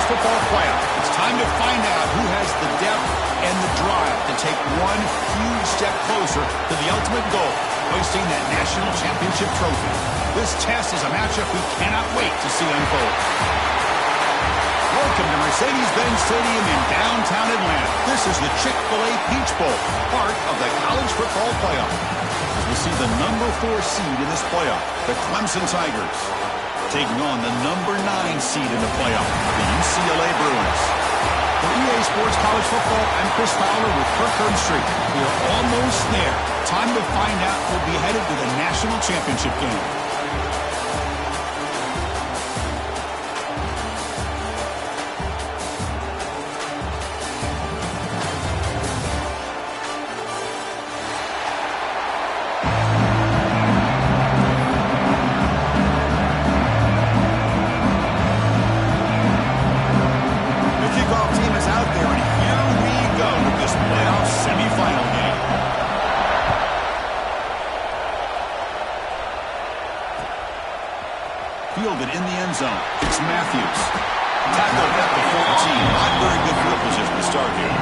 football playoff. It's time to find out who has the depth and the drive to take one huge step closer to the ultimate goal, hoisting that national championship trophy. This test is a matchup we cannot wait to see unfold. Welcome to Mercedes-Benz Stadium in downtown Atlanta. This is the Chick-fil-A Peach Bowl, part of the college football playoff. As we see the number 4 seed in this playoff, the Clemson Tigers, taking on the number 9 seed in the playoff, the UCLA Bruins. For EA Sports College Football, I'm Chris Fowler with Kirk Herbstreit. We are almost there. Time to find out who'll be headed to the national championship game. Fielded in the end zone. It's Matthews. Tackled at the 14. Not very good field position to start here.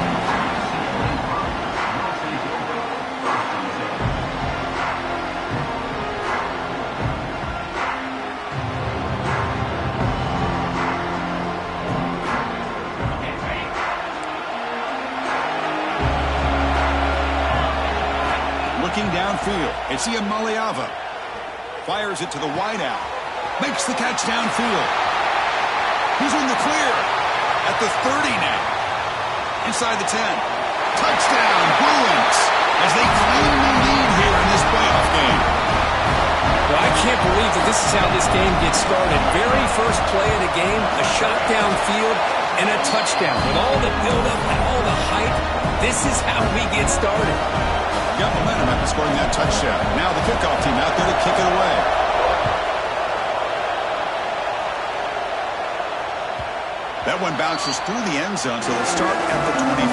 Looking downfield. It's Iamaleava. Fires it to the wideout. Makes the catch downfield. He's in the clear at the 30 now. Inside the 10. Touchdown, Bruins, as they claim the lead here in this playoff game. Well, I can't believe that this is how this game gets started. Very first play of the game, a shot downfield, and a touchdown. With all the buildup and all the hype, this is how we get started. Got momentum after scoring that touchdown. Now the kickoff team out there to kick it away. That one bounces through the end zone, so they'll start at the 25.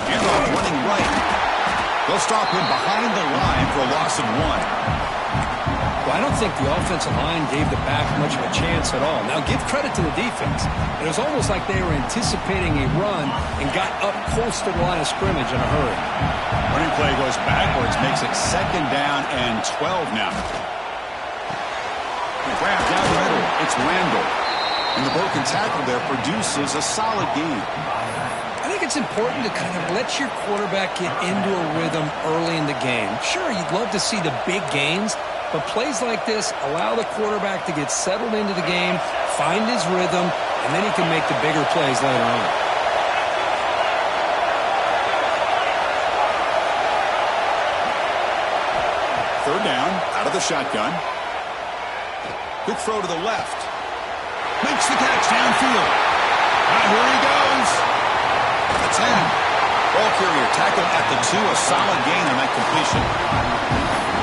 Handoff running right. They'll stop him behind the line for a loss of 1. Well, I don't think the offensive line gave the back much of a chance at all. Now, give credit to the defense. It was almost like they were anticipating a run and got up close to the line of scrimmage in a hurry. Running play goes backwards, makes it 2nd down and 12 now. Grab down the middle. It's Randall. And the broken tackle there produces a solid gain. I think it's important to kind of let your quarterback get into a rhythm early in the game. Sure, you'd love to see the big gains, but plays like this allow the quarterback to get settled into the game, find his rhythm, and then he can make the bigger plays later on. Third down, out of the shotgun. Quick throw to the left. Makes the catch downfield. And here he goes. At the 10. Ball carrier tackled at the 2. A solid gain on that completion.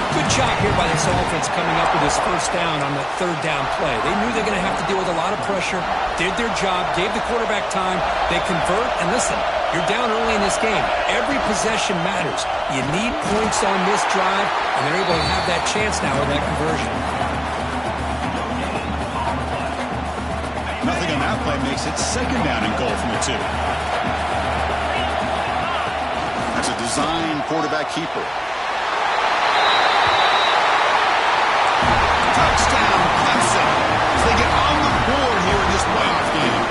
Good job here by this offense coming up with this first down on the 3rd down play. They knew they were going to have to deal with a lot of pressure, did their job, gave the quarterback time. They convert, and listen, you're down early in this game. Every possession matters. You need points on this drive, and they're able to have that chance now with that conversion. Nothing on that play makes it 2nd down and goal from the 2. That's a design quarterback keeper. Touchdown, Clemson, as they get on the board here in this playoff game.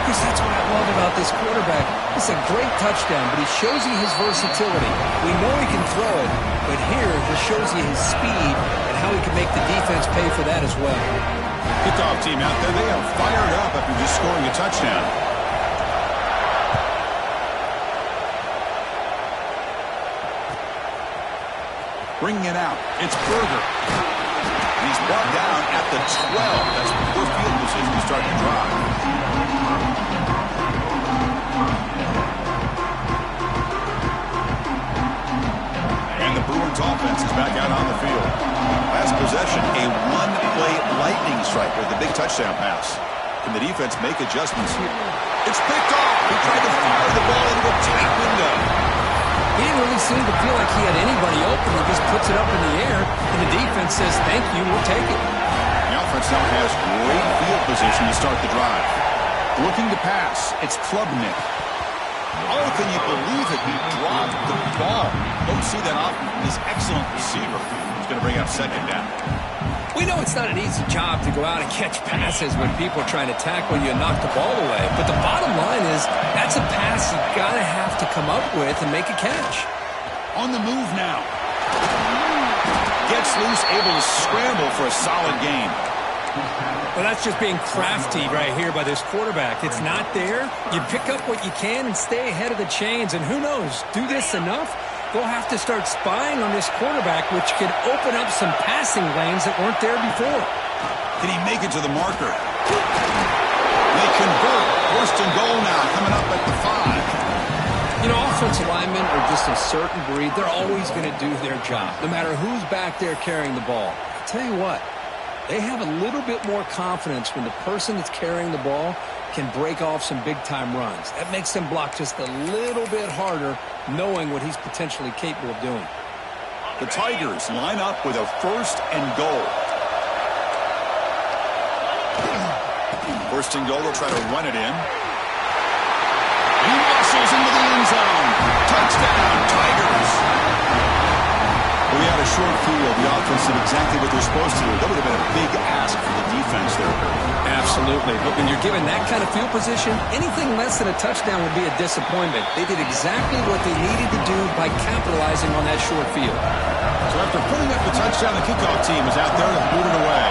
Chris, that's what I love about this quarterback. It's a great touchdown, but he shows you his versatility. We know he can throw it, but here he shows you his speed and how he can make the defense pay for that as well. Kickoff team out there, they are fired up after just scoring a touchdown. Bringing it out, it's Berger. He's brought down at the 12. That's poor field position to start to drop. And the Bruins offense is back out on the field. Last possession, a one-play lightning strike with the big touchdown pass. Can the defense make adjustments here? It's picked off. He tried to fire the ball into a tap window. He didn't really seem to feel like he had anybody open. He just puts it up in the air, and the defense says, thank you, we'll take it. The offense now has great field position to start the drive. Looking to pass, it's Klubnik. Oh, can you believe it? He dropped the ball. Don't see that often from this excellent receiver. He's going to bring up second down. We know it's not an easy job to go out and catch passes when people are trying to tackle you and knock the ball away. But the bottom line is that's a pass you got to have to come up with and make a catch. On the move now. Gets loose, able to scramble for a solid gain. Well, that's just being crafty right here by this quarterback. It's not there. You pick up what you can and stay ahead of the chains. And who knows, do this enough, they'll have to start spying on this quarterback, which could open up some passing lanes that weren't there before. Can he make it to the marker? They convert. First and goal now, coming up at the 5. You know, offensive linemen are just a certain breed. They're always going to do their job, no matter who's back there carrying the ball. I'll tell you what, they have a little bit more confidence when the person that's carrying the ball can break off some big-time runs. That makes them block just a little bit harder, knowing what he's potentially capable of doing. The Tigers line up with a first and goal. First and goal, they'll try to run it in. He muscles into the end zone. Touchdown, Tigers. We had a short field. The offense did exactly what they're supposed to do. That would have been a big ask for the defense there. Absolutely. But when you're given that kind of field position, anything less than a touchdown would be a disappointment. They did exactly what they needed to do by capitalizing on that short field. So after putting up the touchdown, the kickoff team is out there to boot it away.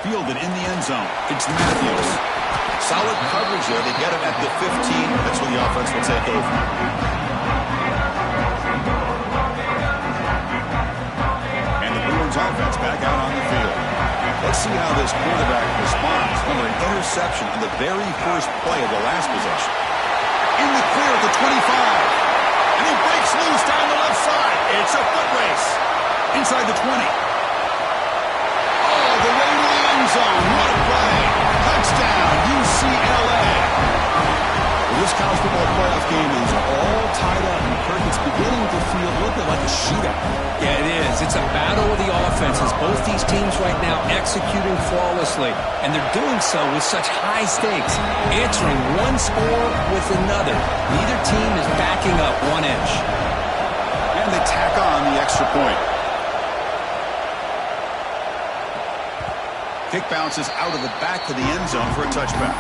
Fielded in the end zone. It's Matthews. Solid coverage there. They get him at the 15. That's where the offense will take over. And the Bruins offense back out on the field. Let's see how this quarterback responds under an interception on the very first play of the last possession. In the clear at the 25. And he breaks loose down the left side. It's a foot race. Inside the 20. All the way to the end zone. What a play. Touchdown, UCLA. Well, this college football playoff game is all tied up, and Kirk, it's beginning to feel a little bit like a shootout. Yeah, it is. It's a battle of the offenses. Both these teams right now executing flawlessly, and they're doing so with such high stakes, answering one score with another. Neither team is backing up 1 inch. And they tack on the extra point. Kick bounces out of the back to the end zone for a touchback.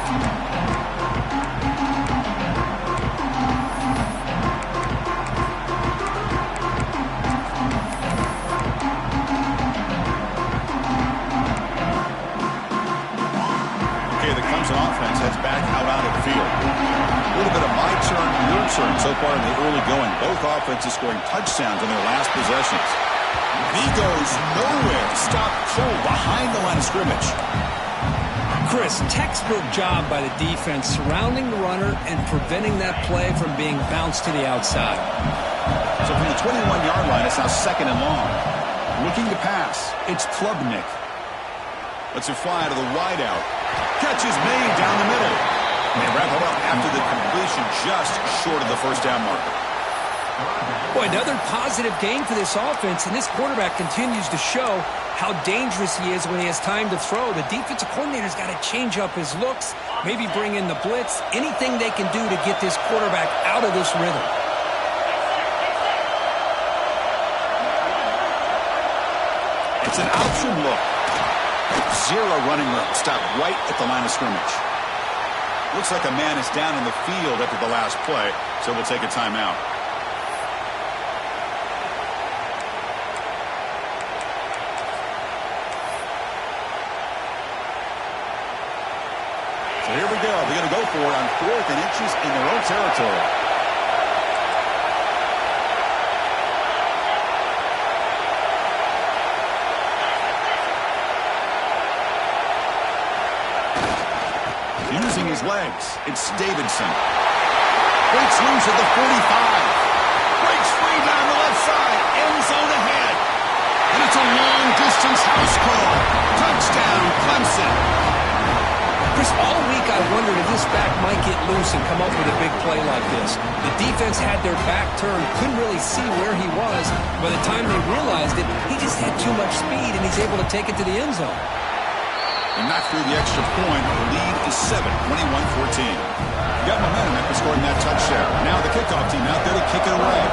Okay, the Clemson offense heads back out onto the field. A little bit of my turn, your turn so far in the early going. Both offenses scoring touchdowns in their last possessions. He goes nowhere. Stop cold behind the line of scrimmage. Chris, textbook job by the defense surrounding the runner and preventing that play from being bounced to the outside. So from the 21-yard line, it's now second and long. Looking to pass, it's Klubnik. Lets it fly out of the wideout. Catch is made down the middle. And they wrap it up after the completion just short of the first down marker. Boy, another positive game for this offense, and this quarterback continues to show how dangerous he is when he has time to throw. The defensive coordinator's got to change up his looks, maybe bring in the blitz, anything they can do to get this quarterback out of this rhythm. It's an option look. Zero running room. Stop right at the line of scrimmage. Looks like a man is down in the field after the last play, so we'll take a timeout. So here we go. They're going to go for it on 4th and inches in their own territory. Using his legs, it's Davidson. Breaks loose at the 45. Breaks free down the left inside, end zone ahead. And it's a long-distance house call. Touchdown, Clemson. Chris, all week I wondered if this back might get loose and come up with a big play like this. The defense had their back turned, couldn't really see where he was. By the time they realized it, he just had too much speed, and he's able to take it to the end zone. And not through the extra point. The lead is 7, 21-14. Got momentum after scoring that touchdown. Now the kickoff team out there to kick it away.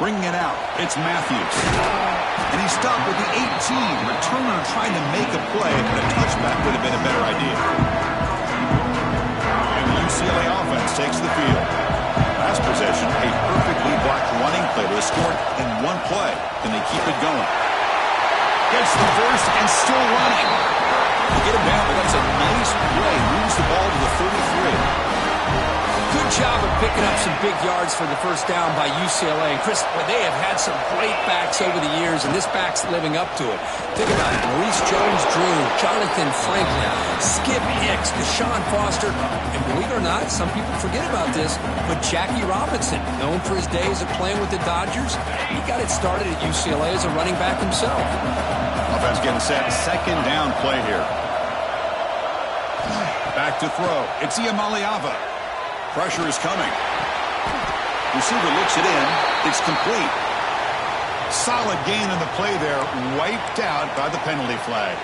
Bringing it out, it's Matthews. And he stopped with the 18. Returner trying to make a play, and a touchback would have been a better idea. And the UCLA offense takes the field. Last possession, a perfectly blocked running play that was scored in one play. Then they keep it going. Gets the first and still running. To get him down, but that's a nice play. Moves the ball to the 33. Good job of picking up some big yards for the first down by UCLA. And Chris, they have had some great backs over the years, and this back's living up to it. Think about it. Maurice Jones-Drew, Jonathan Franklin, Skip Hicks, Deshaun Foster, and believe it or not, some people forget about this, but Jackie Robinson, known for his days of playing with the Dodgers, he got it started at UCLA as a running back himself. Offense getting set. Second down play here. Back to throw. It's Iamaleava. Pressure is coming. Receiver looks it in. It's complete. Solid gain in the play there. Wiped out by the penalty flag.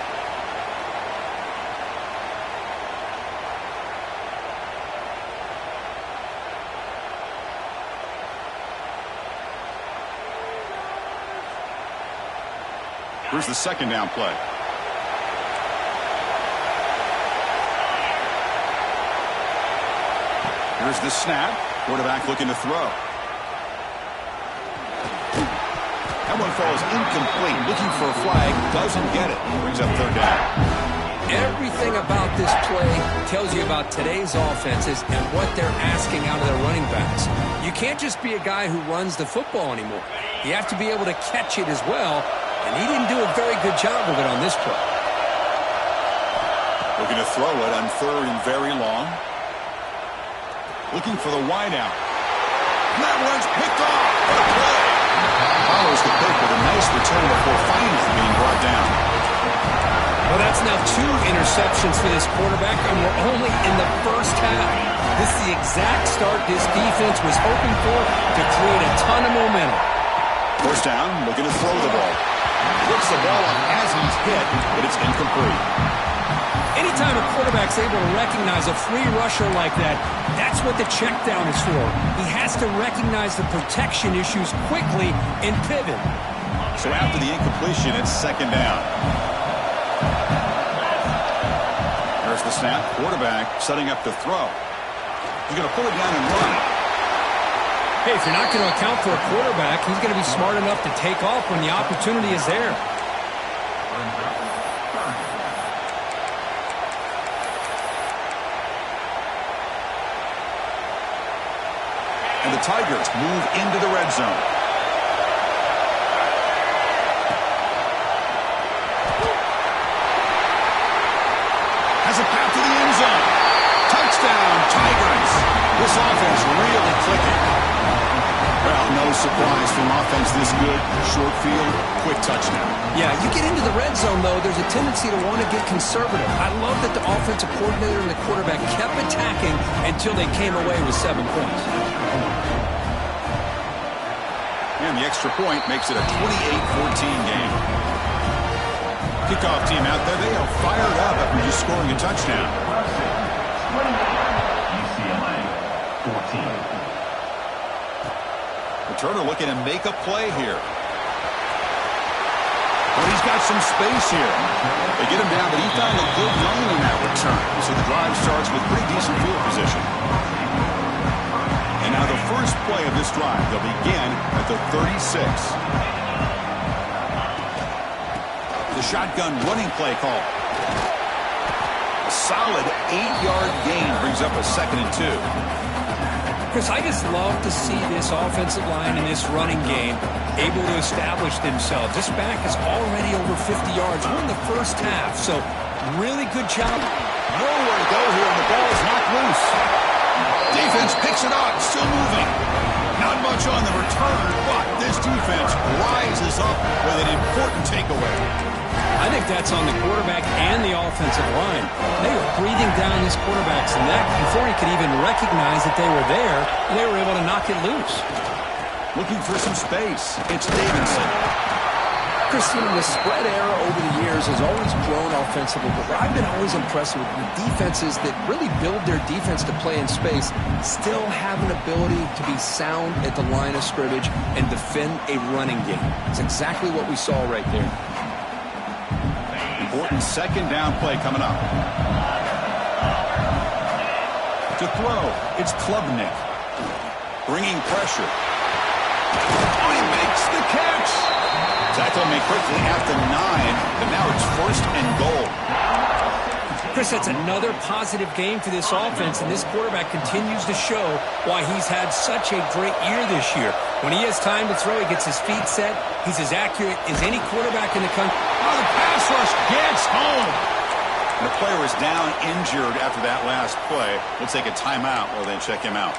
Here's the second down play. Here's the snap. Quarterback looking to throw. That one falls incomplete. Looking for a flag. Doesn't get it. Brings up third down. Everything about this play tells you about today's offenses and what they're asking out of their running backs. You can't just be a guy who runs the football anymore. You have to be able to catch it as well, and he didn't do a very good job of it on this play. Looking to throw it on third and very long. Looking for the wideout. That one's picked off. What a play. Follows the pick with a nice return before finally being brought down. Well, that's now 2 interceptions for this quarterback, and we're only in the first half. This is the exact start this defense was hoping for to create a ton of momentum. First down, looking to throw the ball. Looks the ball up as he's hit, but it's incomplete. Anytime a quarterback's able to recognize a free rusher like that, that's what the check down is for. He has to recognize the protection issues quickly and pivot. So after the incompletion, it's second down. There's the snap. Quarterback setting up the throw. He's going to pull it down and run. Hey, if you're not going to account for a quarterback, he's going to be smart enough to take off when the opportunity is there. And the Tigers move into the red zone. Has a path to the end zone. Touchdown, Tigers. This offense really clicking. Well, no surprise from offense this good. Short field, quick touchdown. Yeah, you get into the red zone, though, there's a tendency to want to get conservative. I love that the offensive coordinator and the quarterback kept attacking until they came away with 7 points. And the extra point makes it a 28-14 game. Kickoff team out there, they are fired up after just scoring a touchdown. UCLA 14. Turner looking to make a play here. But he's got some space here. They get him down, but he found a good lane in that return. So the drive starts with pretty decent field position. And now the first play of this drive, they'll begin at the 36. The shotgun running play call. A solid 8-yard gain brings up a 2nd and 2. Chris, I just love to see this offensive line in this running game able to establish themselves. This back is already over 50 yards. We're in the first half, so really good job Nowhere to go here, and the ball is knocked loose. Defense picks it up, still moving. Not much on the return, but this defense rises up with an important takeaway. I think that's on the quarterback and the offensive line. They were breathing down this quarterback's neck before he could even recognize that they were there, and they were able to knock it loose. Looking for some space. It's Davidson. Christian, the spread era over the years has always grown offensively, but I've been always impressed with the defenses that really build their defense to play in space, still have an ability to be sound at the line of scrimmage and defend a running game. It's exactly what we saw right there. Important second down play coming up. To throw, it's Klubnik. Bringing pressure. Oh, he makes the catch. Tackle made quickly at the 9, but now it's 1st and goal. Chris, that's another positive game for this offense, and this quarterback continues to show why he's had such a great year this year. When he has time to throw, he gets his feet set. He's as accurate as any quarterback in the country. Oh, the pass rush gets home. The player is down injured after that last play. We'll take a timeout while they check him out.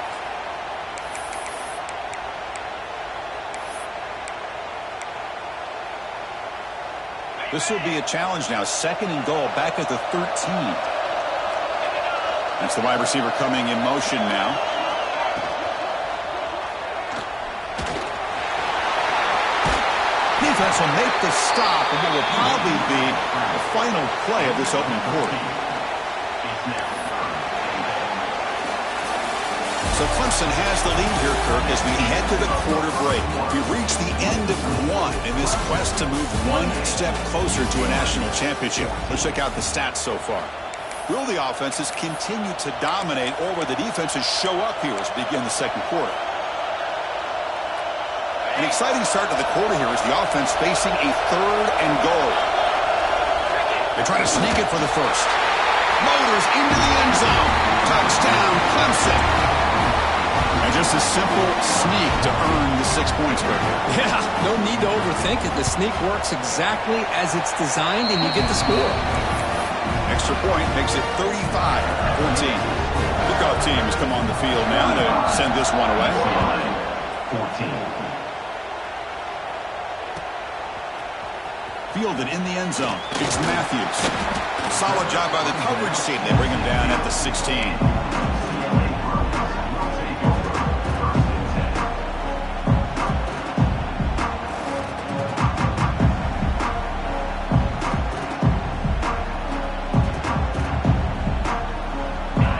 This will be a challenge now. 2nd and goal, back at the 13. That's the wide receiver coming in motion now. Defense will make the stop, and it will probably be the final play of this opening quarter. So Clemson has the lead here, Kirk, as we head to the quarter break. We've reached the end of one in this quest to move one step closer to a national championship. Let's check out the stats so far. Will the offenses continue to dominate, or will the defenses show up here as we begin the second quarter? An exciting start to the quarter here is the offense facing a 3rd and goal. They try to sneak it for the first. Motors into the end zone. Touchdown, Clemson. And just a simple sneak to earn the 6 points, Kirk. Yeah, no need to overthink it. The sneak works exactly as it's designed, and you get the score. Extra point makes it 35-14. Kickoff team has come on the field now to send this one away. 14. Fielded in the end zone. It's Matthews. Solid job by the coverage team. They bring him down at the 16.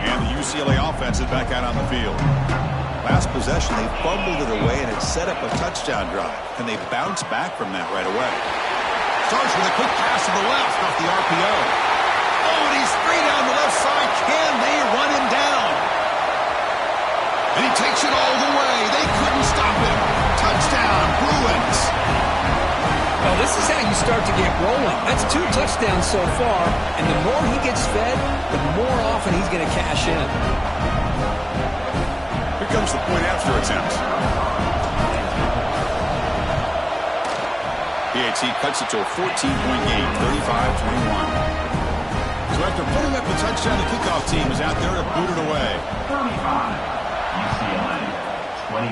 And the UCLA offense is back out on the field. Last possession, they fumbled it away, and it set up a touchdown drive. Can they bounce back from that right away? Starts with a quick pass to the left off the RPO. Oh, and he's free down the left side. Can they run him down? And he takes it all the way. They couldn't stop him. Touchdown, Bruins. Well, this is how you start to get rolling. That's 2 touchdowns so far, and the more he gets fed, the more often he's going to cash in. Here comes the point after attempt. PAT cuts it to a 14-point game, 35-21. So after putting up the touchdown, the kickoff team is out there to boot it away. 35. UCLA 21.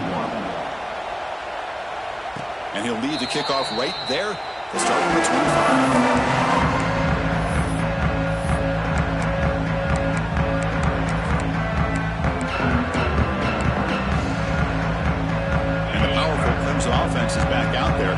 And he'll lead the kickoff right there to start with the 25. Offense is back out there.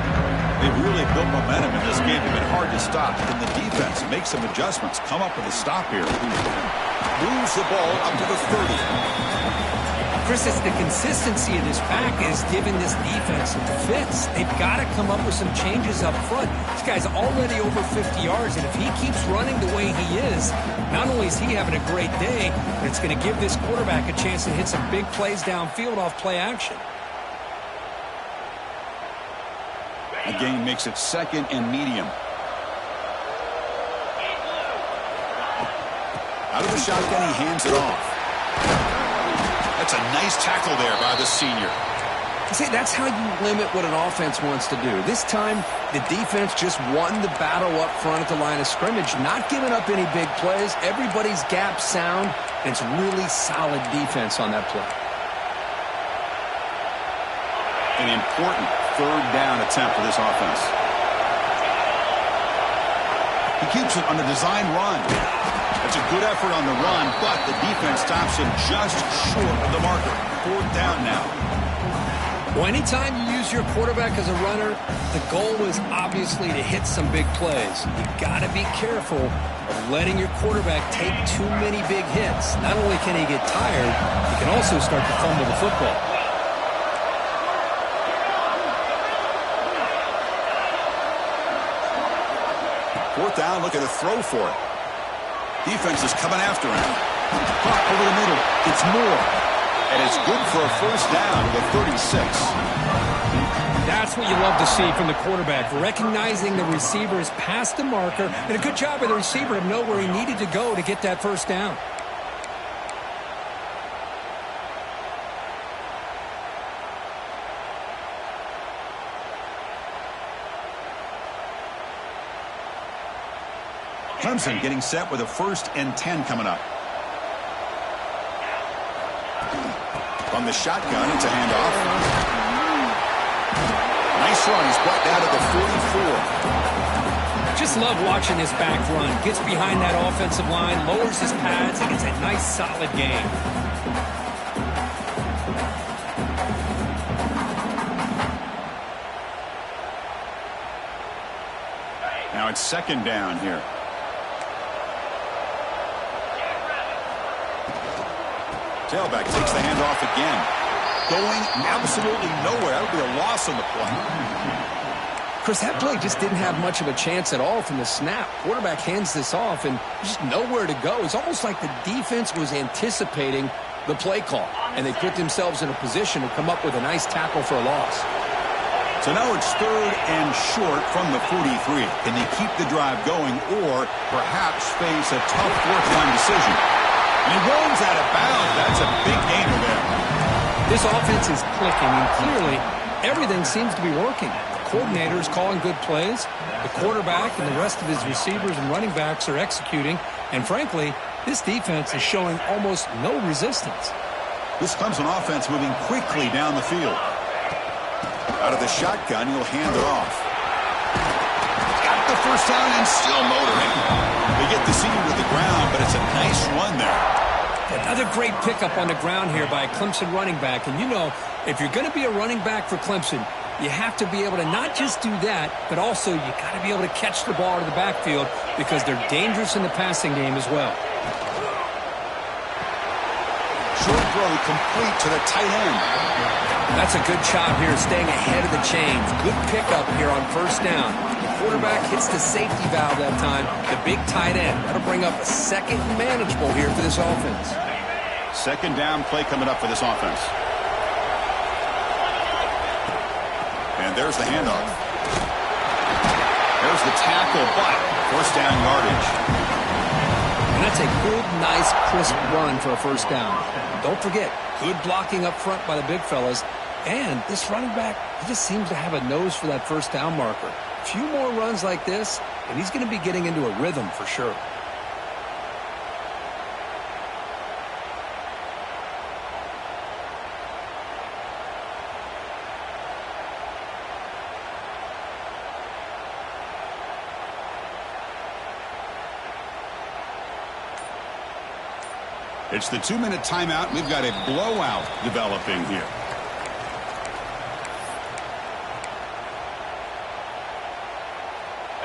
They've really built momentum in this game. They've been hard to stop. Can the defense make some adjustments, come up with a stop here? Moves the ball up to the 30. Chris, it's the consistency of this pack is giving this defense the fits. They've got to come up with some changes up front. This guy's already over 50 yards, and if he keeps running the way he is, not only is he having a great day, but it's going to give this quarterback a chance to hit some big plays downfield off play action. The gain makes it 2nd and medium. Out of the shotgun, he hands it off. That's a nice tackle there by the senior. See, that's how you limit what an offense wants to do. This time, the defense just won the battle up front at the line of scrimmage, not giving up any big plays. Everybody's gap sound, and it's really solid defense on that play. An important third down attempt for this offense. He keeps it on a design run. It's a good effort on the run, but the defense stops him just short of the marker. Fourth down now. Well, anytime you use your quarterback as a runner, the goal is obviously to hit some big plays. You got to be careful of letting your quarterback take too many big hits. Not only can he get tired, he can also start to fumble the football. Fourth down, look at a throw for it. Defense is coming after him. Clock over the middle. It's Moore. And it's good for a first down with 36. That's what you love to see from the quarterback, recognizing the receiver is past the marker, and a good job by the receiver to know where he needed to go to get that first down. Clemson getting set with a 1st and 10 coming up. From the shotgun, it's a handoff. Nice run. He's brought down to the 44. Just love watching this back run. Gets behind that offensive line, lowers his pads, and gets a nice, solid gain. Now it's 2nd down here. Tailback takes the handoff again. Going absolutely nowhere. That would be a loss on the play. Chris, that play just didn't have much of a chance at all from the snap. Quarterback hands this off and just nowhere to go. It's almost like the defense was anticipating the play call, and they put themselves in a position to come up with a nice tackle for a loss. So now it's 3rd and short from the 43. Can they keep the drive going or perhaps face a tough 4th-down decision? And he runs out of bounds. That's a big gainer there. This offense is clicking, and clearly everything seems to be working. The coordinator is calling good plays. The quarterback and the rest of his receivers and running backs are executing. And frankly, this defense is showing almost no resistance. This Clemson offense moving quickly down the field. Out of the shotgun, he'll hand it off. Got the first down and still motoring. They get the seam with the ground, but it's a nice run there. Another great pickup on the ground here by a Clemson running back. And you know, if you're going to be a running back for Clemson, you have to be able to not just do that, but also you got to be able to catch the ball to the backfield because they're dangerous in the passing game as well. Short throw complete to the tight end. That's a good job here, staying ahead of the chains. Good pickup here on first down. The quarterback hits the safety valve that time. The big tight end. That'll bring up a 2nd and manageable here for this offense. 2nd down play coming up for this offense. And there's the handoff. There's the tackle, but first down yardage. And that's a good, nice, crisp run for a first down. Don't forget, good blocking up front by the big fellas. And this running back, he just seems to have a nose for that first down marker. A few more runs like this, and he's going to be getting into a rhythm for sure. It's the 2-minute timeout. We've got a blowout developing here.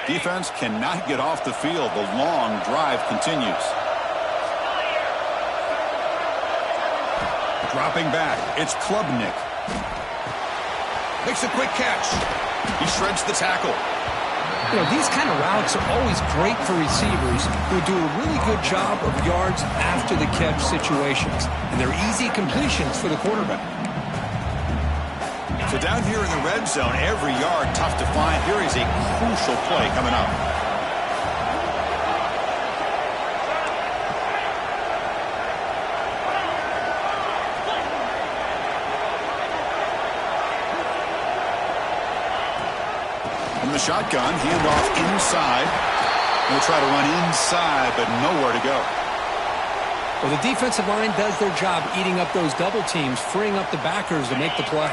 Defense cannot get off the field. The long drive continues. Dropping back. It's Klubnik. Makes a quick catch. He shreds the tackle. You know, these kind of routes are always great for receivers who do a really good job of yards after the catch situations. And they're easy completions for the quarterback. So down here in the red zone, every yard tough to find. Here is a crucial play coming up. the shotgun. Handoff inside. We'll try to run inside, but nowhere to go. Well, the defensive line does their job eating up those double teams, freeing up the backers to make the play.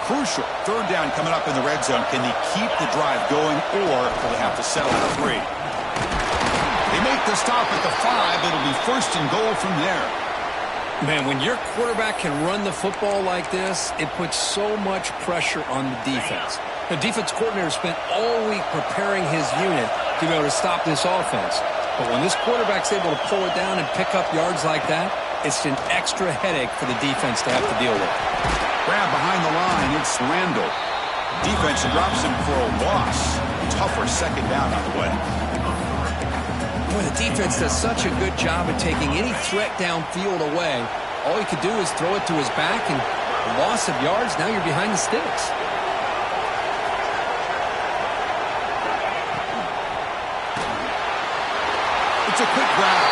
Crucial. Third down coming up in the red zone. Can they keep the drive going, or will they have to settle at 3? They make the stop at the 5. It'll be first and goal from there. Man, when your quarterback can run the football like this, it puts so much pressure on the defense. The defense coordinator spent all week preparing his unit to be able to stop this offense. But when this quarterback's able to pull it down and pick up yards like that, it's an extra headache for the defense to have to deal with. Grab behind the line. It's Randall. Defense drops him for a loss. Tougher second down on the way. Boy, the defense does such a good job of taking any threat downfield away. All he could do is throw it to his back, and a loss of yards, now you're behind the sticks. It's a quick grab.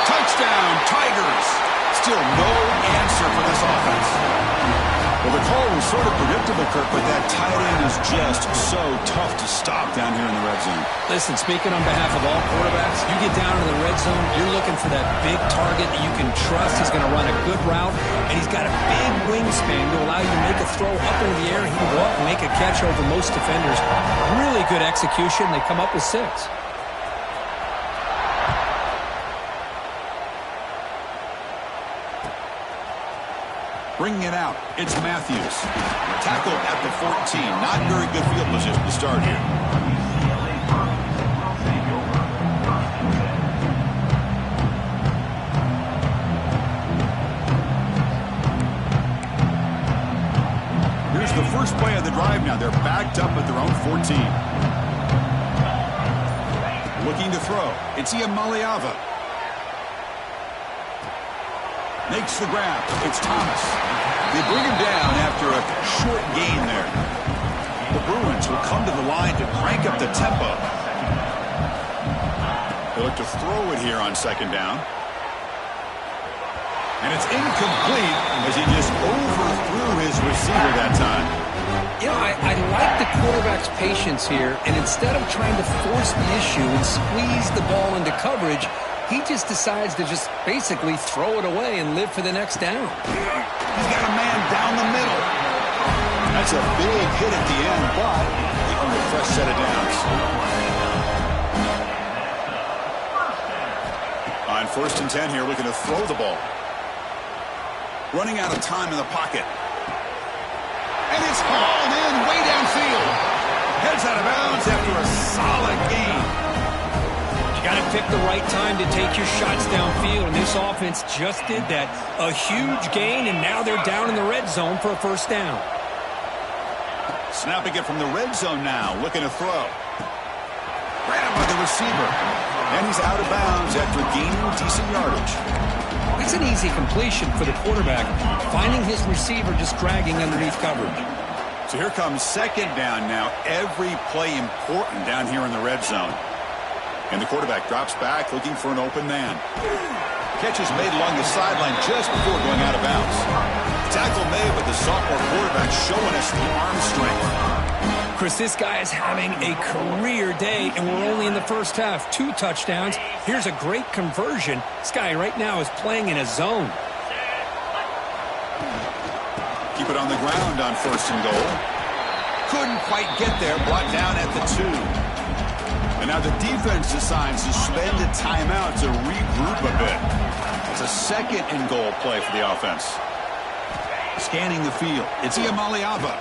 Touchdown, Tigers. Still no answer for this offense. Well, the call was sort of predictable, Kirk, but that tight end is just so tough to stop down here in the red zone. Listen, speaking on behalf of all quarterbacks, you get down in the red zone, you're looking for that big target that you can trust. He's going to run a good route, and he's got a big wingspan to allow you to make a throw up into the air. He can go up and make a catch over most defenders. Really good execution. They come up with 6. Bringing it out, it's Matthews. Tackle at the 14. Not very good field position to start here. Here's the first play of the drive now. They're backed up at their own 14. Looking to throw. It's Iamaleava. Makes the grab. It's Thomas. They bring him down after a short gain there. The Bruins will come to the line to crank up the tempo. They look to throw it here on second down. And it's incomplete as he just overthrew his receiver that time. You know, I like the quarterback's patience here, and instead of trying to force the issue and squeeze the ball into coverage, he just decides to just basically throw it away and live for the next down. He's got a man down the middle. That's a big hit at the end, but they earn a fresh set of downs. On 1st and 10 here, looking to throw the ball. Running out of time in the pocket. And it's hauled in way downfield. Heads out of bounds after a solid gain. Got to pick the right time to take your shots downfield, and this offense just did that. A huge gain, and now they're down in the red zone for a first down. Snapping it from the red zone now, looking to throw. Grabbed by the receiver, and he's out of bounds after gaining decent yardage. It's an easy completion for the quarterback, finding his receiver just dragging underneath coverage. So here comes second down now. Every play important down here in the red zone. And the quarterback drops back, looking for an open man. Catch is made along the sideline just before going out of bounds. Tackle made, but the sophomore quarterback showing us the arm strength. Chris, this guy is having a career day, and we're only in the first half. 2 touchdowns. Here's a great conversion. This guy right now is playing in a zone. Keep it on the ground on 1st and goal. Couldn't quite get there. Brought down at the 2. And now the defense decides to spend a timeout to regroup a bit. It's a 2nd and goal play for the offense. Scanning the field. It's Iamaleava.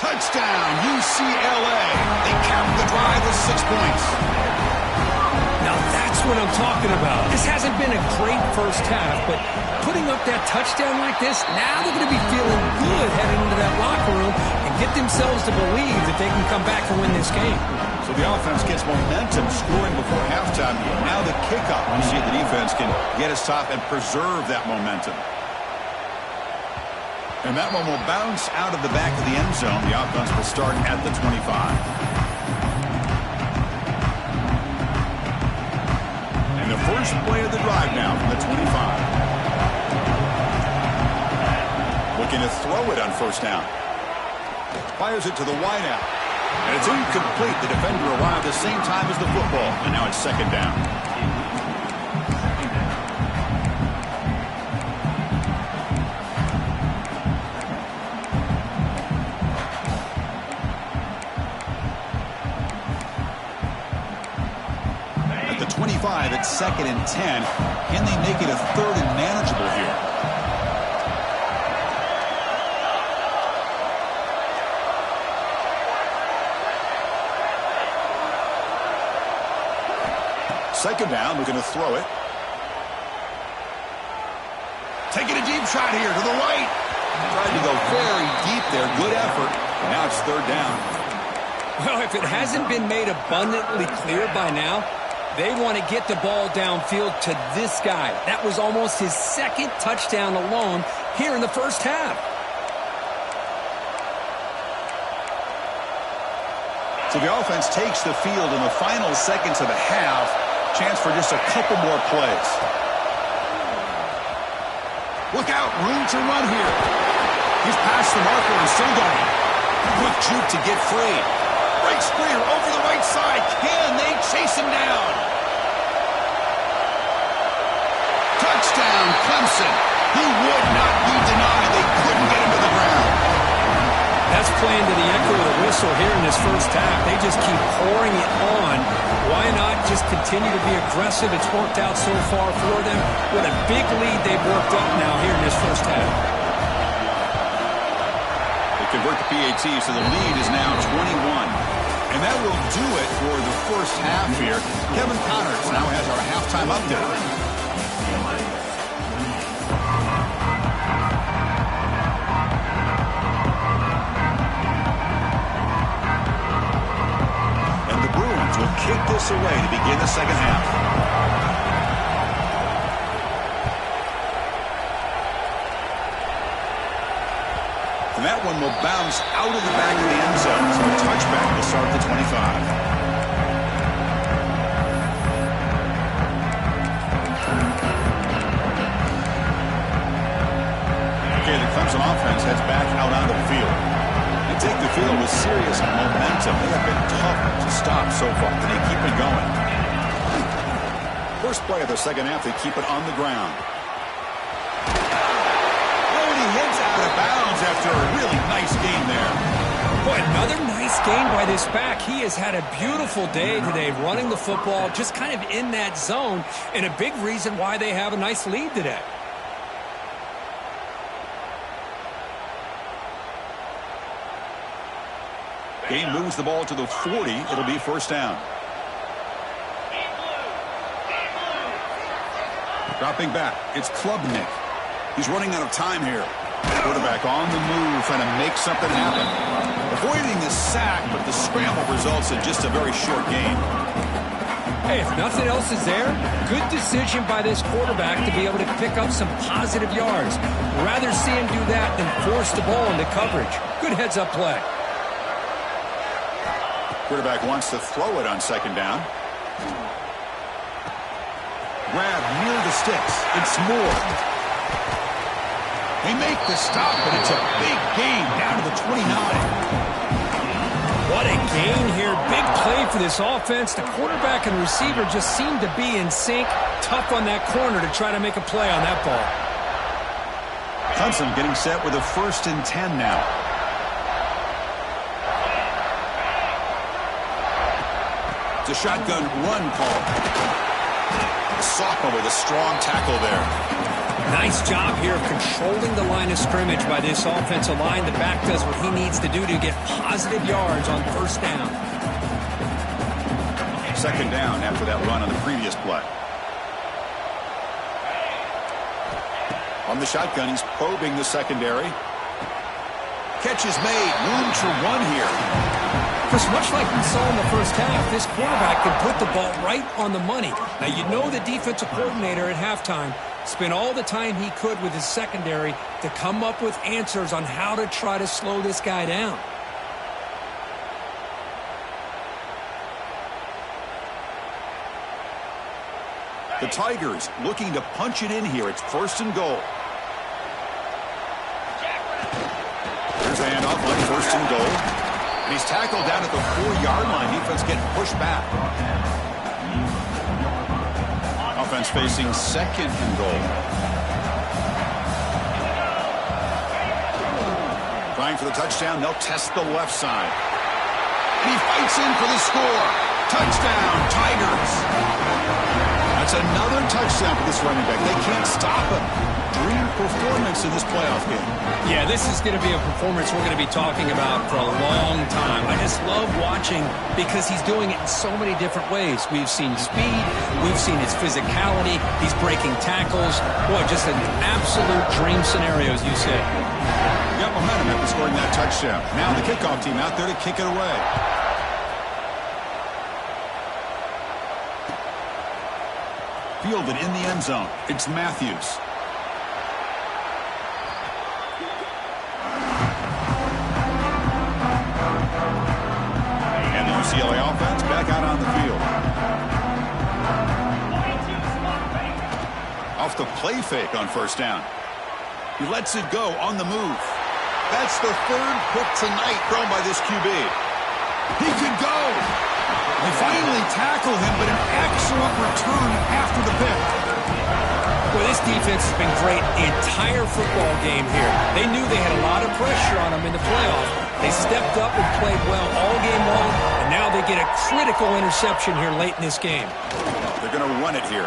Touchdown, UCLA. They cap the drive with 6 points. Now that's what I'm talking about. This hasn't been a great first half, but putting up that touchdown like this, now they're going to be feeling good heading into that locker room and get themselves to believe that they can come back and win this game. So the offense gets momentum, scoring before halftime. Now the kickoff. You see the defense can get a stop and preserve that momentum. And that one will bounce out of the back of the end zone. The offense will start at the 25. And the first play of the drive now from the 25. Looking to throw it on 1st down. Fires it to the wideout. And it's incomplete. The defender arrived the same time as the football. And now it's second down. At the 25, it's second and 10. Can they make it a third and manageable here? Second down, we're going to throw it. Taking a deep shot here to the right. Tried to go very deep there. Good effort. Now it's third down. Well, if it hasn't been made abundantly clear by now, they want to get the ball downfield to this guy. That was almost his second touchdown alone here in the first half. So the offense takes the field in the final seconds of the half. Chance for just a couple more plays. Look out, room to run here. He's past the marker and still going. Quick juke to get free. Breaks clear over the right side. Can they chase him down? Touchdown, Clemson. He would not be denied. They couldn't get him to the ground. That's playing to the echo of the whistle here in this first half. They just keep pouring it on. Why not just continue to be aggressive? It's worked out so far for them. What a big lead they've worked up now here in this first half. They convert the PAT, so the lead is now 21. And that will do it for the first half here. Kevin Connors now has our halftime update. Kick this away to begin the second half. And that one will bounce out of the back of the end zone. So a touchback will start at the 25. Okay, the Clemson offense heads back out onto the field. They take the field with serious momentum. They have been tough to stop so far. They keep it going. First play of the second half, they keep it on the ground. Oh, and he heads out of bounds after a really nice game there. Boy, another nice game by this back. He has had a beautiful day today running the football, just kind of in that zone, and a big reason why they have a nice lead today. Game moves the ball to the 40. It'll be first down. Dropping back. It's Klubnik. He's running out of time here. Quarterback on the move, trying to make something happen. Avoiding the sack, but the scramble results in just a very short game. Hey, if nothing else is there, good decision by this quarterback to be able to pick up some positive yards. Rather see him do that than force the ball into coverage. Good heads-up play. Quarterback wants to throw it on second down. Grab near the sticks. It's Moore. They make the stop, but it's a big gain down to the 29. What a gain here. Big play for this offense. The quarterback and receiver just seem to be in sync. Tough on that corner to try to make a play on that ball. Clemson getting set with a 1st and 10 now. It's a shotgun run call. The sophomore with a strong tackle there. Nice job here of controlling the line of scrimmage by this offensive line. The back does what he needs to do to get positive yards on first down. Second down after that run on the previous play. On the shotgun, he's probing the secondary. Catch is made. Room to run here. Because much like we saw in the first half, this quarterback can put the ball right on the money. Now, you know the defensive coordinator at halftime spent all the time he could with his secondary to come up with answers on how to try to slow this guy down. The Tigers looking to punch it in here. It's 1st and goal. Here's a handoff on 1st and goal. He's tackled down at the 4-yard line. Defense getting pushed back. Offense facing 2nd and goal. Trying for the touchdown. They'll test the left side. And he fights in for the score. Touchdown, Tigers. That's another touchdown for this running back. They can't stop him. Dream performance in this playoff game. Yeah, this is going to be a performance we're going to be talking about for a long time. I just love watching because he's doing it in so many different ways. We've seen speed. We've seen his physicality. He's breaking tackles. Boy, just an absolute dream scenario, as you said. Got momentum after scoring that touchdown. Now the kickoff team out there to kick it away. Fielded in the end zone. It's Matthews. And the UCLA offense back out on the field. Off the play fake on first down. He lets it go on the move. That's the 3rd pick tonight thrown by this QB. He could go. They finally tackle him, but an excellent return after the pick. Well, this defense has been great the entire football game here. They knew they had a lot of pressure on them in the playoff. They stepped up and played well all game long, and now they get a critical interception here late in this game. They're going to run it here.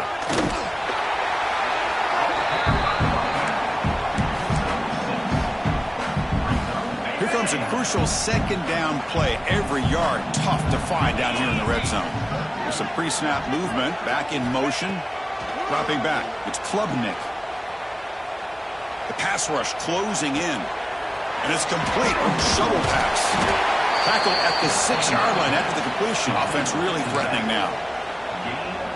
Here comes a crucial 2nd down play. Every yard tough to find down here in the red zone. There's some pre-snap movement. Back in motion. Dropping back. It's Klubnik. The pass rush closing in. And it's complete. Shovel pass. Tackled at the 6-yard line after the completion. Offense really threatening now.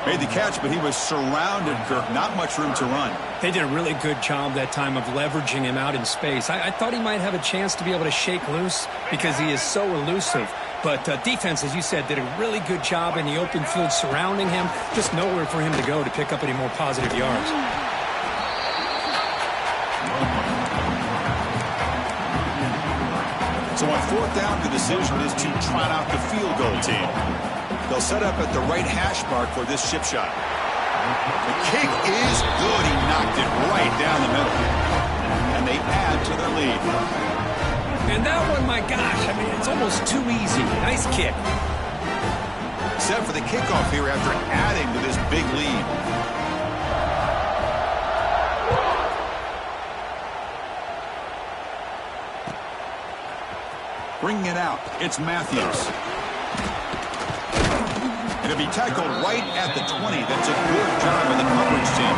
Made the catch, but he was surrounded, Kirk. Not much room to run. They did a really good job that time of leveraging him out in space. I thought he might have a chance to be able to shake loose because he is so elusive. But defense, as you said, did a really good job in the open field surrounding him. Just nowhere for him to go to pick up any more positive yards. So on 4th down, the decision is to trot out the field goal team. They'll set up at the right hash mark for this chip shot. The kick is good. He knocked it right down the middle. And they add to their lead. And that one, my gosh, I mean, it's almost too easy. Nice kick. Except for the kickoff here after adding to this big lead. Bringing it out, it's Matthews. It'll be tackled right at the 20. That's a good job of the coverage team.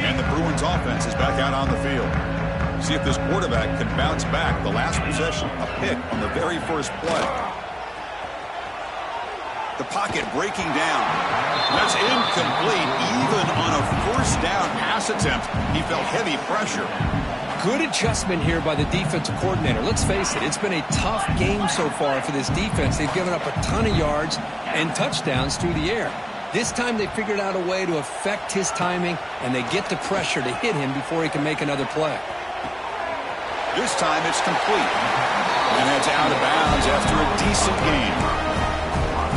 And the Bruins offense is back out on the field. See if this quarterback can bounce back. The last possession, a pick on the very first play. The pocket breaking down. That's incomplete. Even on a first down pass attempt, he felt heavy pressure. Good adjustment here by the defensive coordinator. Let's face it, it's been a tough game so far for this defense. They've given up a ton of yards and touchdowns through the air. This time they figured out a way to affect his timing, and they get the pressure to hit him before he can make another play. This time it's complete. And it's out of bounds after a decent game.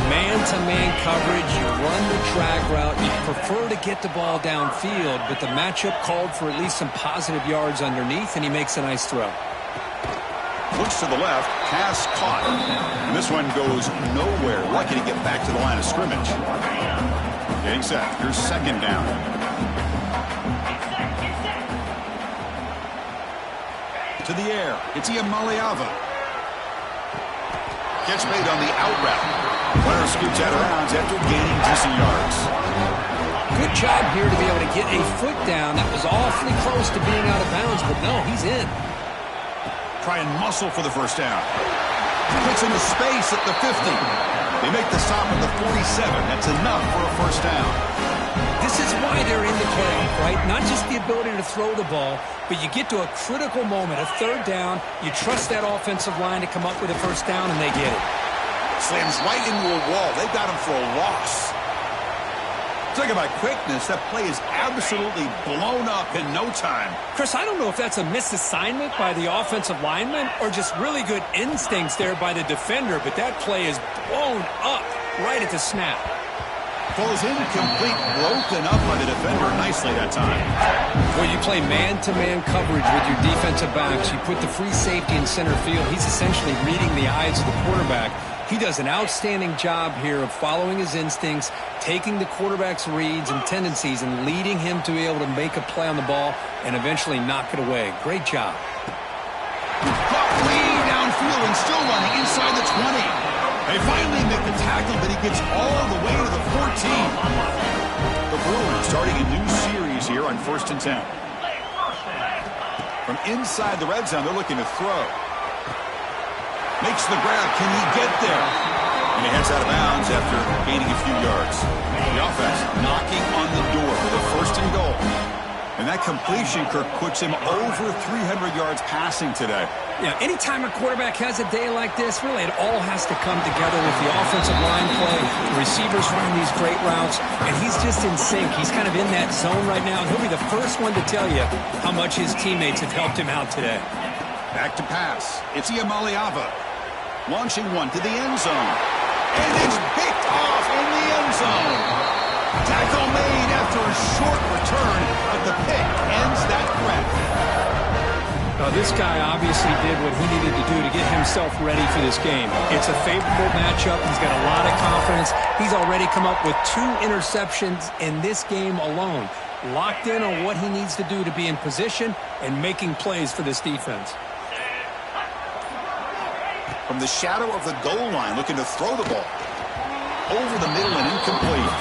Man-to-man coverage, you run the drag route, you prefer to get the ball downfield, but the matchup called for at least some positive yards underneath, and he makes a nice throw. Looks to the left, pass caught. And this one goes nowhere. Lucky to get back to the line of scrimmage. Getting set. Here's 2nd down. To the air. It's Iamaleava. Gets made on the out route. Runner scoots out of bounds after gaining decent yards. Good job here to be able to get a foot down. That was awfully close to being out of bounds, but no, he's in. Try and muscle for the first down. Puts into space at the 50. They make the stop at the 47. That's enough for a first down. This is why they're in the playoff, right? Not just the ability to throw the ball, but you get to a critical moment, a 3rd down. You trust that offensive line to come up with a first down, and they get it. Slams right into a wall. They got him for a loss. Talk about quickness. That play is absolutely blown up in no time. Chris, I don't know if that's a misassignment by the offensive lineman or just really good instincts there by the defender, but that play is blown up right at the snap. Falls incomplete, broken up by the defender nicely that time. Well, you play man-to-man coverage with your defensive backs. You put the free safety in center field. He's essentially reading the eyes of the quarterback. He does an outstanding job here of following his instincts, taking the quarterback's reads and tendencies, and leading him to be able to make a play on the ball and eventually knock it away. Great job. Got way downfield and still running inside the 20. They finally make the tackle, but he gets all the way to the 14. The Bruins starting a new series here on 1st and 10. From inside the red zone, they're looking to throw. Makes the grab. Can he get there? And he heads out of bounds after gaining a few yards. The offense knocking on the door for the 1st and goal. And that completion, Kirk, puts him over 300 yards passing today. Yeah, anytime a quarterback has a day like this, really it all has to come together with the offensive line play, the receivers running these great routes, and he's just in sync. He's kind of in that zone right now, and he'll be the first one to tell you how much his teammates have helped him out today. Back to pass. It's Iamaleava. Launching one to the end zone. And it's picked off in the end zone. Tackle made after a short return, but the pick ends that threat. Now, this guy obviously did what he needed to do to get himself ready for this game. It's a favorable matchup. He's got a lot of confidence. He's already come up with 2 interceptions in this game alone. Locked in on what he needs to do to be in position and making plays for this defense. From the shadow of the goal line, looking to throw the ball. Over the middle and incomplete.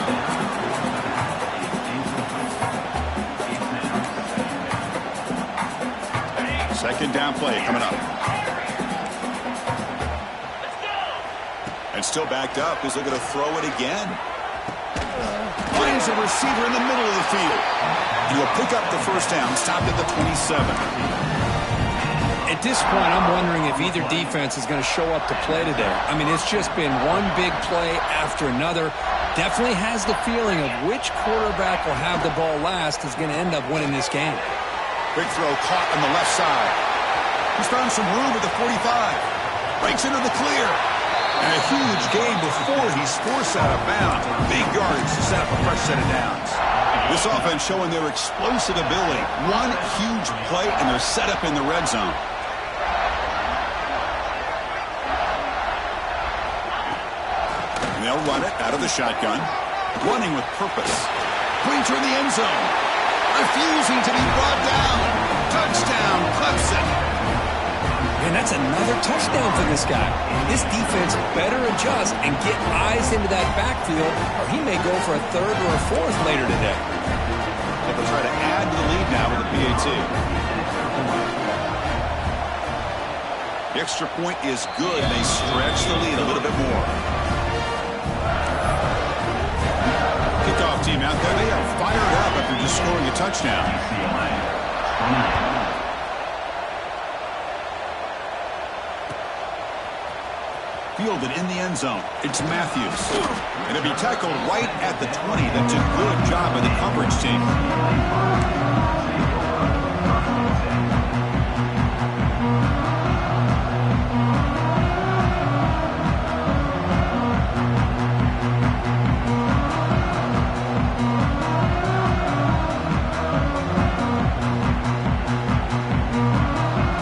Second down play coming up. And still backed up. He's looking to throw it again. Finds a receiver in the middle of the field. He will pick up the first down. Stopped at the 27. At this point, I'm wondering if either defense is going to show up to play today. I mean, it's just been one big play after another. Definitely has the feeling of which quarterback will have the ball last is going to end up winning this game. Big throw caught on the left side. He's found some room at the 45. Breaks into the clear. And a huge gain before he's forced out of bounds. Big yardage to set up a fresh set of downs. This offense showing their explosive ability. One huge play, and they're set up in the red zone. And they'll run it out of the shotgun. Running with purpose. Pointer in the end zone. Refusing to be brought down. Touchdown, Clemson. And that's another touchdown for this guy. This defense better adjust and get eyes into that backfield, or he may go for a 3rd or a 4th later today. They'll try to add to the lead now with the PAT. The extra point is good. They stretch the lead a little bit more. Kickoff team out there. They are fired up after just scoring a touchdown. Fielded in the end zone. It's Matthews. And it'll be tackled right at the 20. That's a good job by the coverage team.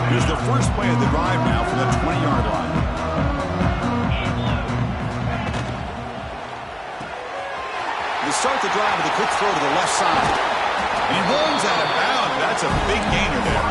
Here's the first play of the drive now from the 20-yard line. Start the drive with a quick throw to the left side. And he runs out of bounds. That's a big gainer there.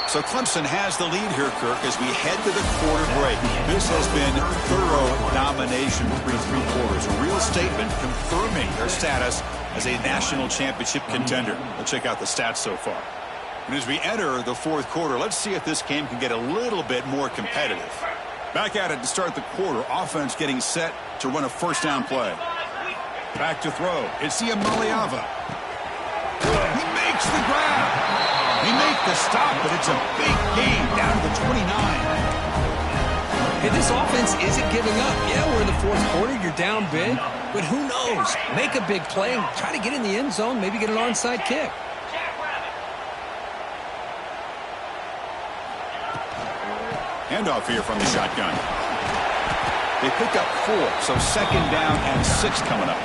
So Clemson has the lead here, Kirk, as we head to the quarter break. This has been thorough domination through 3 quarters. A real statement confirming their status as a national championship contender. Let's check out the stats so far. And as we enter the 4th quarter, let's see if this game can get a little bit more competitive. Back at it to start the quarter. Offense getting set to run a first down play. Back to throw. It's Iamaleava. He makes the grab. They make the stop, but it's a big gain down to the 29. Hey, this offense isn't giving up. Yeah, we're in the fourth quarter. You're down big. But who knows? Make a big play and try to get in the end zone, maybe get an onside kick. Handoff here from the shotgun. They pick up 4, so second down and 6 coming up.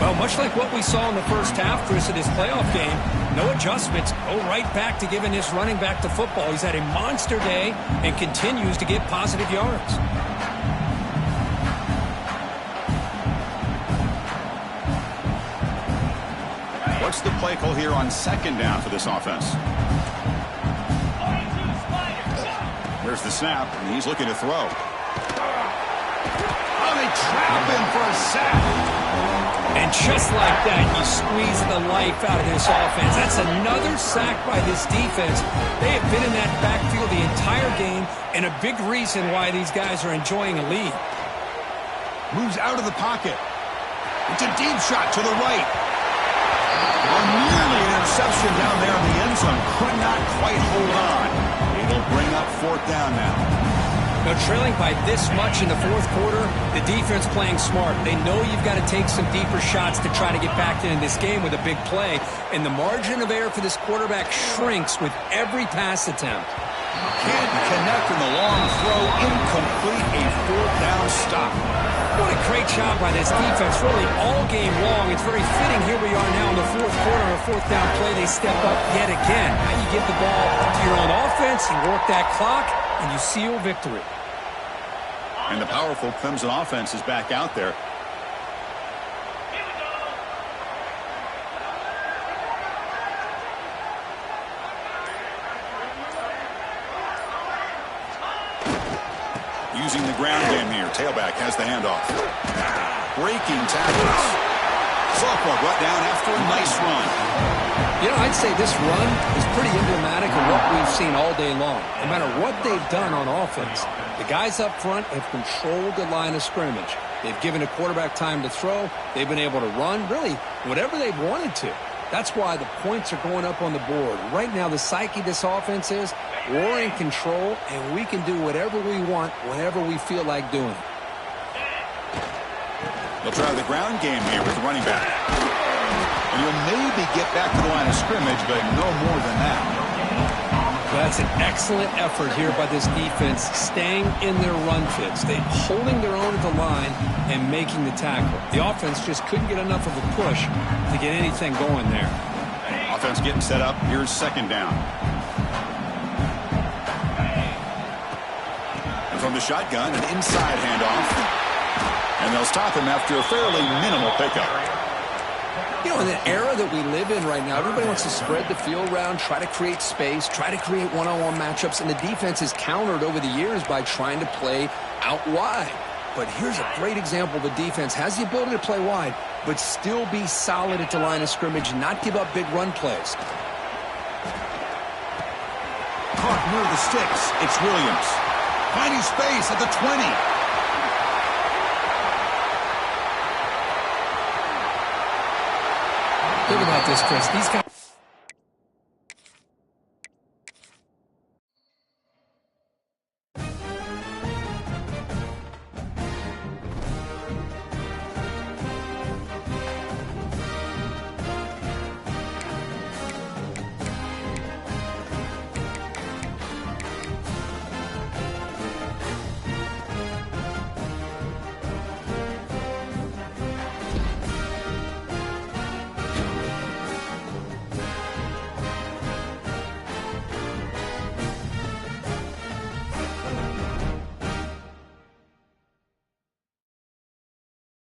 Well, much like what we saw in the first half, Chris, of this playoff game, no adjustments. Go right back to giving this running back the football. He's had a monster day and continues to get positive yards. What's the play call here on second down for this offense? There's the snap, and he's looking to throw. Oh, they trap him for a sack. And just like that, you squeeze the life out of this offense. That's another sack by this defense. They have been in that backfield the entire game, and a big reason why these guys are enjoying a lead. Moves out of the pocket. It's a deep shot to the right. Nearly an interception down there in the end zone. Could not quite hold on. It'll bring up fourth down now. Now, trailing by this much in the fourth quarter, the defense playing smart. They know you've got to take some deeper shots to try to get back into this game with a big play. And the margin of error for this quarterback shrinks with every pass attempt. Can't connect in the long throw. Incomplete. A fourth down stop. What a great job by this defense, really all game long. It's very fitting. Here we are now in the fourth quarter, a fourth down play. They step up yet again. Now you give the ball to your own offense, you work that clock, and you seal victory. And the powerful Clemson offense is back out there. Using the ground game here. Tailback has the handoff. Breaking tackles. Sophomore brought down after a nice run. You know, I'd say this run is pretty emblematic of what we've seen all day long. No matter what they've done on offense, the guys up front have controlled the line of scrimmage. They've given a quarterback time to throw. They've been able to run, really, whatever they've wanted to. That's why the points are going up on the board. Right now, the psyche of this offense is we're in control, and we can do whatever we want, whenever we feel like doing it. They'll try the ground game here with the running back. And he'll maybe get back to the line of scrimmage, but no more than that. Well, that's an excellent effort here by this defense, staying in their run fits. They're holding their own at the line and making the tackle. The offense just couldn't get enough of a push to get anything going there. Offense getting set up. Here's second down. And from the shotgun, an inside handoff. And they'll stop him after a fairly minimal pickup. You know, in the era that we live in right now, everybody wants to spread the field around, try to create space, try to create one-on-one matchups, and the defense is countered over the years by trying to play out wide. But here's a great example. The defense has the ability to play wide, but still be solid at the line of scrimmage and not give up big run plays. Caught near the sticks. It's Williams. Finding space at the 20. Think about this, Chris. These guys